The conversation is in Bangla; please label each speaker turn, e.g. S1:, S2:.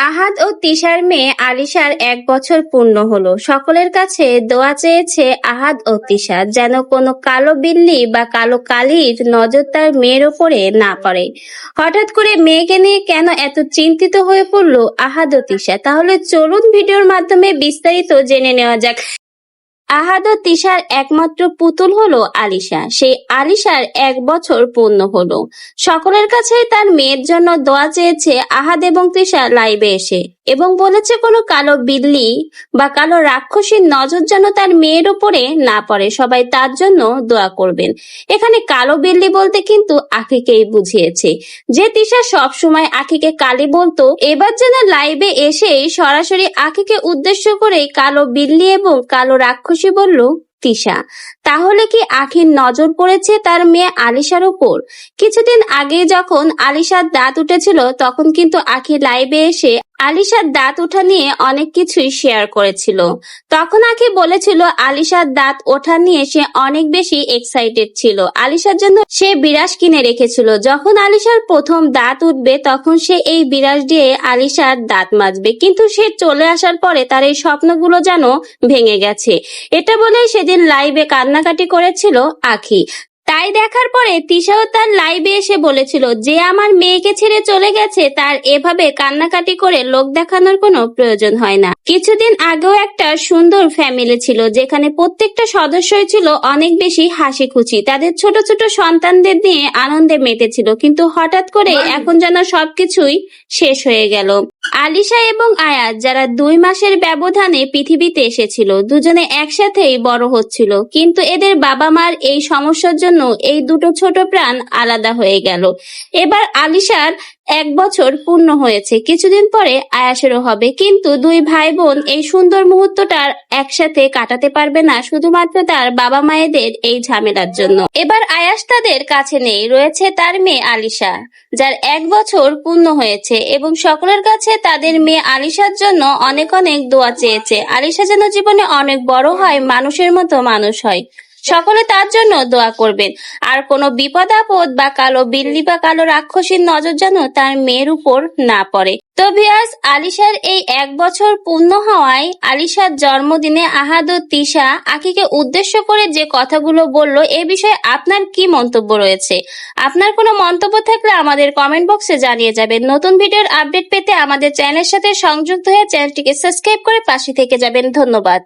S1: আহাদ ও তিশার মেয়ে আলিশার 1 বছর পূর্ণ হলো। সকলের কাছে দোয়া চেয়েছে আহাদ ও তিশা, যেন কোনো কালো বিল্লি বা কালো কালির নজর তার মেয়ের ওপরে না পড়ে। হঠাৎ করে মেয়েকে নিয়ে কেন এত চিন্তিত হয়ে পড়লো আহাদ ও তিশা? তাহলে চলুন ভিডিওর মাধ্যমে বিস্তারিত জেনে নেওয়া যাক। আহাদ ও তিশার একমাত্র পুতুল হলো আলিশা। সেই আলিশার 1 বছর পূর্ণ হলো। সকলের কাছেই তার মেয়ের জন্য দোয়া চেয়েছে আহাদ এবং তিশা লাইভে এসে, এবং বলেছে কোনো কালো বিল্লি বা কালো রাক্ষসীর নজর যেন তার মেয়ের উপরে না পড়ে। সবাই তার জন্য দোয়া করবেন। এখানে কালো বিল্লি বলতে কিন্তু আখিকেই বুঝিয়েছে, যে তিশা সব সময় আখিকে কালি বলতো, এবার যেন লাইভে এসেই সরাসরি আখিকে উদ্দেশ্য করে কালো বিল্লি এবং কালো রাক্ষসী বলল তিশা। তাহলে কি আখির নজর পড়েছে তার মেয়ে আলিশার উপর? কিছুদিন আগে যখন আলিশার দাঁত উঠেছিল, তখন কিন্তু আখি লাইভে এসে আলিশার দাঁত ওঠা নিয়ে অনেক কিছুই শেয়ার করেছিল। তখন আখি বলেছিল আলিশার দাঁত ওঠা নিয়ে সে অনেক বেশি এক্সাইটেড ছিল। আলিশার জন্য সে বিরাস কিনে রেখেছিল। যখন আলিশার প্রথম দাঁত উঠবে, তখন সে এই বিরাস দিয়ে আলিশার দাঁত মাজবে। কিন্তু সে চলে আসার পরে তার এই স্বপ্নগুলো যেন ভেঙে গেছে। এটা বলেই সেদিন লাইভে কান্নাকাটি করেছিল আখি। তাই দেখার পরে তিশাও তার লাইভে এসে বলেছিল, যে আমার মেয়েকে ছেড়ে চলে গেছে তার এভাবে কান্নাকাটি করে লোক দেখানোর কোনো প্রয়োজন হয় না। কিছুদিন আগেও একটা সুন্দর ফ্যামিলি ছিল, যেখানে প্রত্যেকটা সদস্যই ছিল অনেক বেশি হাসি খুশি, তাদের ছোট ছোট সন্তানদের নিয়ে আনন্দে মেতেছিল। কিন্তু হঠাৎ করে এখন যেন সবকিছুই শেষ হয়ে গেল। আলিশা এবং আয়াত, যারা 2 মাসের ব্যবধানে পৃথিবীতে এসেছিল, দুজনে একসাথেই বড় হচ্ছিল, কিন্তু এদের বাবা মার এই সমস্যার জন্য এই দুটো ছোট প্রাণ আলাদা হয়ে গেল। এবার আলিশার 1 বছর পূর্ণ হয়েছে, কিছুদিন পরে আয়াসেরও হবে। কিন্তু 2 ভাই বোন এই সুন্দর মুহূর্তটা একসাথে কাটাতে পারবে না, শুধুমাত্র তার বাবা মায়েদের এই ঝামেলার জন্য। এবার আয়াস তাদের কাছে নেই, রয়েছে তার মেয়ে আলিশা, যার 1 বছর পূর্ণ হয়েছে, এবং সকলের কাছে তাদের মেয়ে আলিশার জন্য অনেক অনেক দোয়া চেয়েছে। আলিশা যেন জীবনে অনেক বড় হয়, মানুষের মতো মানুষ হয়। সকলে তার জন্য দোয়া করবেন। আর কোনো বিপদ আপদ বা কালো বিল্লি বা কালো রাক্ষসীর নজর যেন তার মেয়ের উপর না পড়ে। তো ভিউয়ার্স, আলিশার এই 1 বছর পূর্ণ হওয়ায় আলিশার জন্মদিনে আহাদ ও তিশা আখিকে উদ্দেশ্য করে যে কথাগুলো বলল, এ বিষয়ে আপনার কি মন্তব্য রয়েছে? আপনার কোনো মন্তব্য থাকলে আমাদের কমেন্ট বক্সে জানিয়ে যাবেন। নতুন ভিডিওর আপডেট পেতে আমাদের চ্যানেলের সাথে সংযুক্ত হয়ে চ্যানেলটিকে সাবস্ক্রাইব করে পাশে থেকে যাবেন। ধন্যবাদ।